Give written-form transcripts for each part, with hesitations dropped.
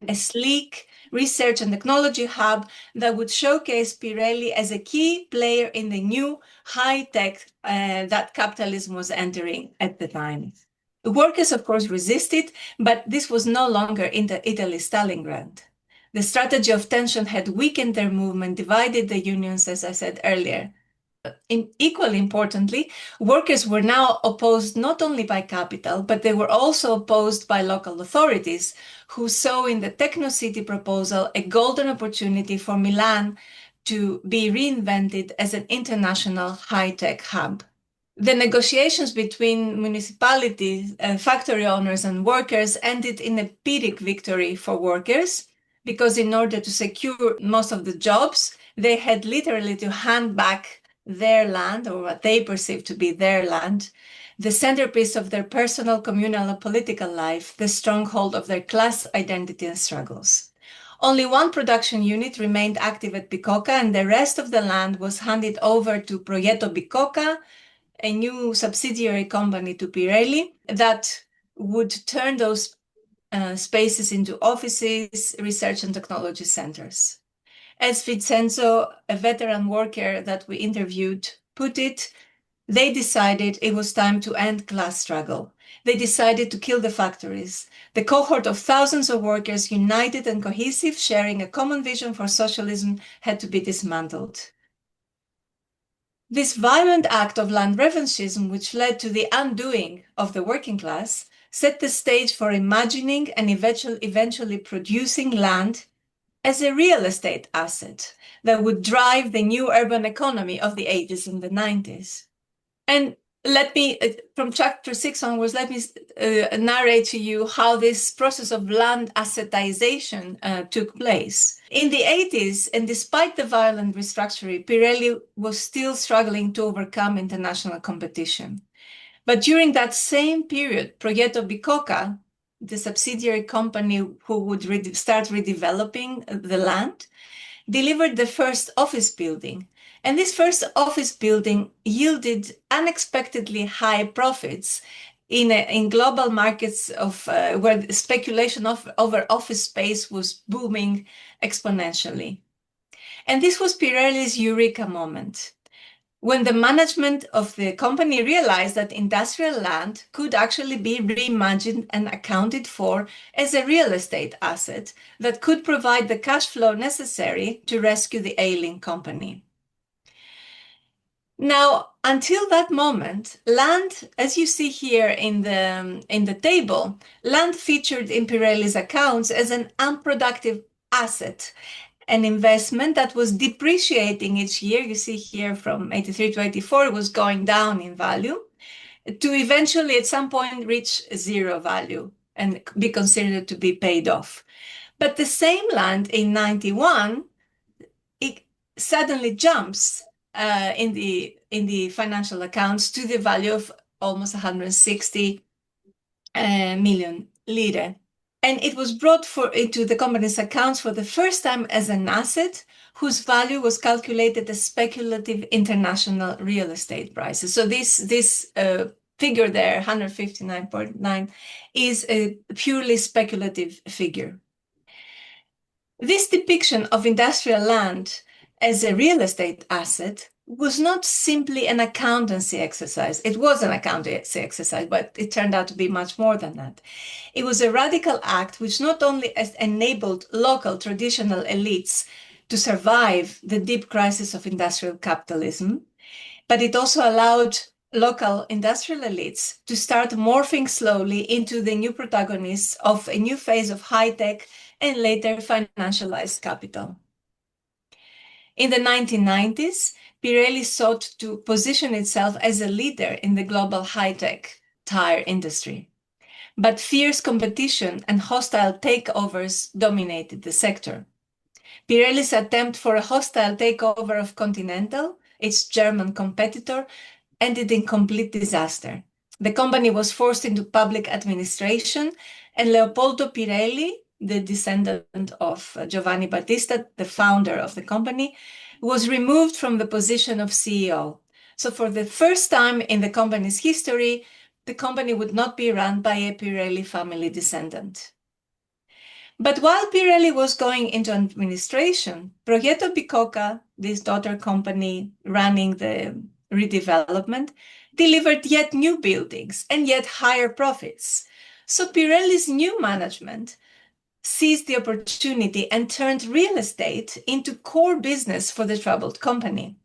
a sleek research and technology hub that would showcase Pirelli as a key player in the new high-tech that capitalism was entering at the time. The workers, of course, resisted, but this was no longer in Italy's Stalingrad. The strategy of tension had weakened their movement, divided the unions, as I said earlier. Equally importantly, workers were now opposed not only by capital, but they were also opposed by local authorities, who saw in the Techno-City proposal a golden opportunity for Milan to be reinvented as an international high-tech hub. The negotiations between municipalities, factory owners, and workers ended in a Pyrrhic victory for workers, because in order to secure most of the jobs, they had literally to hand back their land, or what they perceived to be their land, the centerpiece of their personal, communal, and political life, the stronghold of their class identity and struggles. Only one production unit remained active at Bicocca, and the rest of the land was handed over to Progetto Bicocca, a new subsidiary company to Pirelli that would turn those spaces into offices, research and technology centers. As Vincenzo, a veteran worker that we interviewed, put it, they decided it was time to end class struggle. They decided to kill the factories. The cohort of thousands of workers, united and cohesive, sharing a common vision for socialism, had to be dismantled. This violent act of land revanchism, which led to the undoing of the working class, set the stage for imagining and eventually producing land as a real estate asset that would drive the new urban economy of the 80s and the 90s. And let me, from chapter 6 onwards, let me narrate to you how this process of land assetization took place. In the 80s, and despite the violent restructuring, Pirelli was still struggling to overcome international competition. But during that same period, Progetto Bicocca, the subsidiary company who would start redeveloping the land, delivered the first office building. And this first office building yielded unexpectedly high profits in global markets where speculation over office space was booming exponentially. And this was Pirelli's eureka moment, when the management of the company realized that industrial land could actually be reimagined and accounted for as a real estate asset that could provide the cash flow necessary to rescue the ailing company. Now, until that moment, land, as you see here in the table, land featured in Pirelli's accounts as an unproductive asset, an investment that was depreciating each year. You see here from 83 to 84, it was going down in value to eventually at some point reach zero value and be considered to be paid off. But the same land in 91, it suddenly jumps in the financial accounts to the value of almost 160 million lire. And it was brought into the company's accounts for the first time as an asset whose value was calculated as speculative international real estate prices. So this figure there, 159.9, is a purely speculative figure. This depiction of industrial land as a real estate asset was not simply an accountancy exercise. It was an accountancy exercise, but it turned out to be much more than that. It was a radical act which not only enabled local traditional elites to survive the deep crisis of industrial capitalism, but it also allowed local industrial elites to start morphing slowly into the new protagonists of a new phase of high-tech and later financialized capital. In the 1990s, Pirelli sought to position itself as a leader in the global high-tech tire industry. But fierce competition and hostile takeovers dominated the sector. Pirelli's attempt for a hostile takeover of Continental, its German competitor, ended in complete disaster. The company was forced into public administration, and Leopoldo Pirelli, the descendant of Giovanni Battista, the founder of the company, was removed from the position of CEO. So for the first time in the company's history, the company would not be run by a Pirelli family descendant. But while Pirelli was going into administration, Progetto Bicocca, this daughter company running the redevelopment, delivered yet new buildings and yet higher profits. So Pirelli's new management seized the opportunity and turned real estate into core business for the troubled company.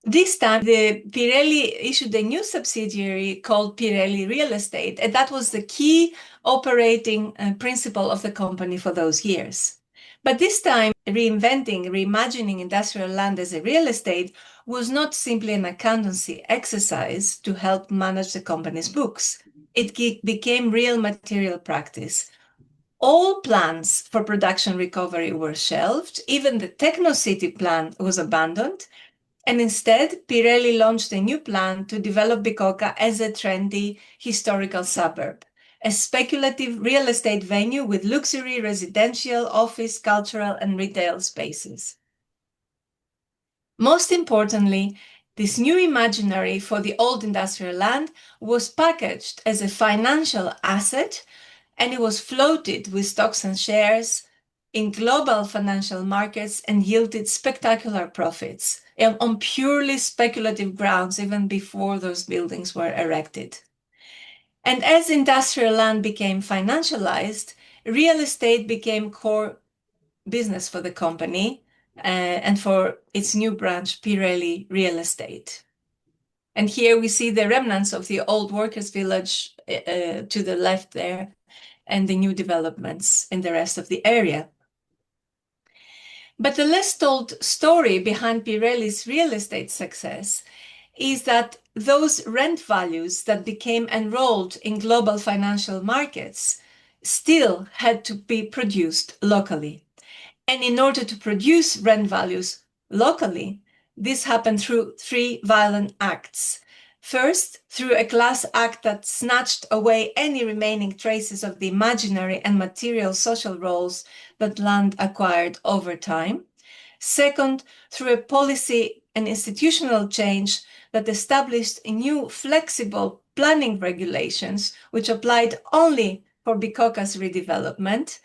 This time, the Pirelli issued a new subsidiary called Pirelli Real Estate, and that was the key operating principle of the company for those years. But this time, reimagining industrial land as a real estate was not simply an accountancy exercise to help manage the company's books. It became real material practice. All plans for production recovery were shelved. Even the Techno-City plan was abandoned. And instead, Pirelli launched a new plan to develop Bicocca as a trendy historical suburb, a speculative real estate venue with luxury residential, office, cultural, and retail spaces. Most importantly, this new imaginary for the old industrial land was packaged as a financial asset, and it was floated with stocks and shares in global financial markets and yielded spectacular profits on purely speculative grounds, even before those buildings were erected. And as industrial land became financialized, real estate became core business for the company and for its new branch, Pirelli Real Estate. And here we see the remnants of the old workers' village to the left there, and the new developments in the rest of the area. But the less told story behind Pirelli's real estate success is that those rent values that became enrolled in global financial markets still had to be produced locally. And in order to produce rent values locally, this happened through three violent acts. First, through a class act that snatched away any remaining traces of the imaginary and material social roles that land acquired over time. Second, through a policy and institutional change that established new flexible planning regulations, which applied only for Bicocca's redevelopment.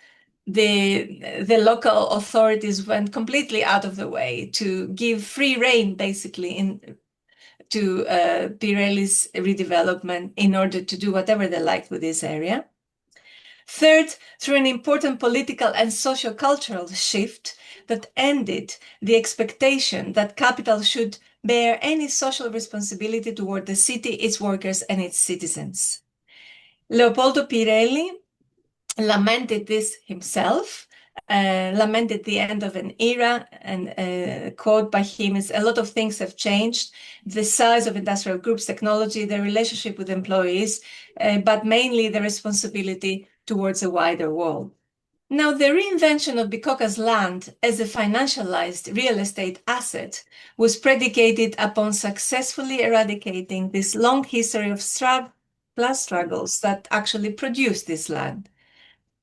The local authorities went completely out of the way to give free rein, basically, to Pirelli's redevelopment in order to do whatever they liked with this area. Third, through an important political and socio-cultural shift that ended the expectation that capital should bear any social responsibility toward the city, its workers, and its citizens. Leopoldo Pirelli lamented this himself, lamented the end of an era, and a quote by him is, "A lot of things have changed, the size of industrial groups, technology, the relationship with employees, but mainly the responsibility towards a wider world." Now, the reinvention of Bicocca's land as a financialized real estate asset was predicated upon successfully eradicating this long history of class struggles that actually produced this land.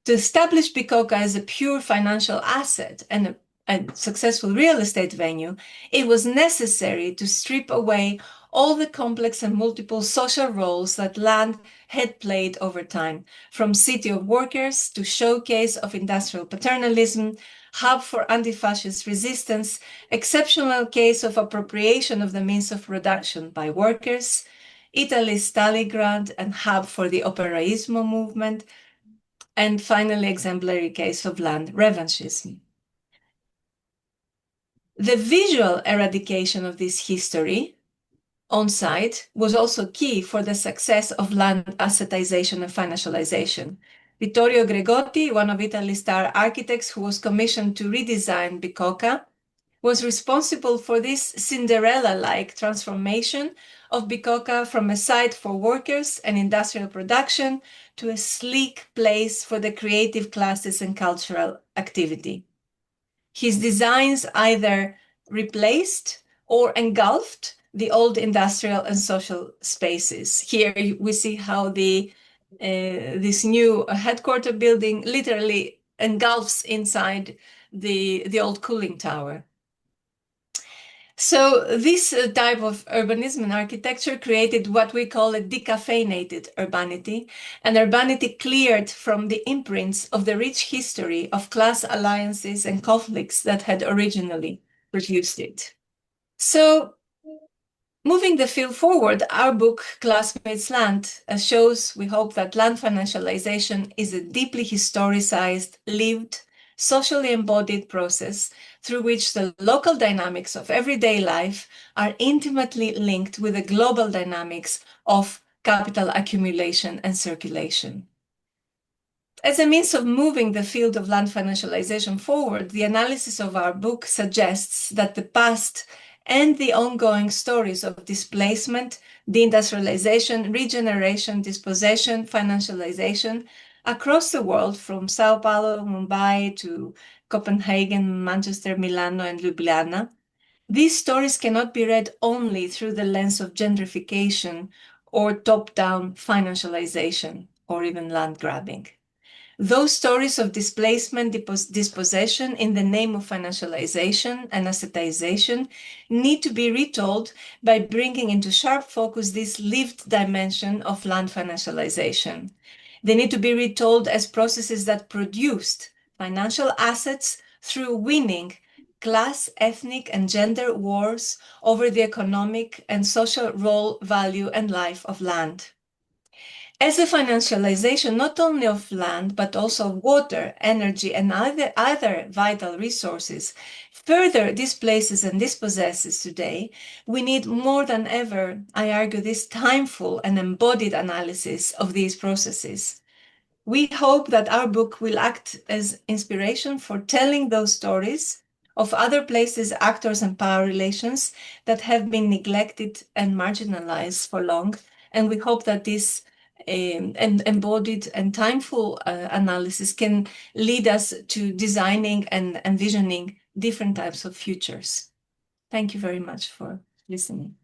To establish Bicocca as a pure financial asset and a successful real estate venue, it was necessary to strip away all the complex and multiple social roles that land had played over time, from city of workers to showcase of industrial paternalism, hub for anti-fascist resistance, exceptional case of appropriation of the means of production by workers, Italy's Stalingrad and hub for the operaismo movement, and finally, exemplary case of land revanchism. The visual eradication of this history on site was also key for the success of land assetization and financialization. Vittorio Gregotti, one of Italy's star architects who was commissioned to redesign Bicocca, was responsible for this Cinderella-like transformation of Bicocca from a site for workers and industrial production to a sleek place for the creative classes and cultural activity. His designs either replaced or engulfed the old industrial and social spaces. Here we see how this new headquarter building literally engulfs inside the old cooling tower. So this type of urbanism and architecture created what we call a decaffeinated urbanity, an urbanity cleared from the imprints of the rich history of class alliances and conflicts that had originally produced it. So moving the field forward, our book, Classmates Land, shows, we hope, that land financialization is a deeply historicized, lived, socially embodied process through which the local dynamics of everyday life are intimately linked with the global dynamics of capital accumulation and circulation. As a means of moving the field of land financialization forward, the analysis of our book suggests that the past and the ongoing stories of displacement, deindustrialization, regeneration, dispossession, financialization across the world, from Sao Paulo, Mumbai to Copenhagen, Manchester, Milano, and Ljubljana, these stories cannot be read only through the lens of gentrification or top-down financialization or even land grabbing. Those stories of displacement, dispossession in the name of financialization and assetization need to be retold by bringing into sharp focus this lived dimension of land financialization. They need to be retold as processes that produced financial assets through winning class, ethnic, and gender wars over the economic and social role, value, and life of land. As a financialization not only of land, but also water, energy, and other vital resources further displaces and dispossesses today, we need more than ever, I argue, this timeful and embodied analysis of these processes. We hope that our book will act as inspiration for telling those stories of other places, actors, and power relations that have been neglected and marginalized for long. And we hope that this embodied and timeful analysis can lead us to designing and envisioning different types of futures. Thank you very much for listening.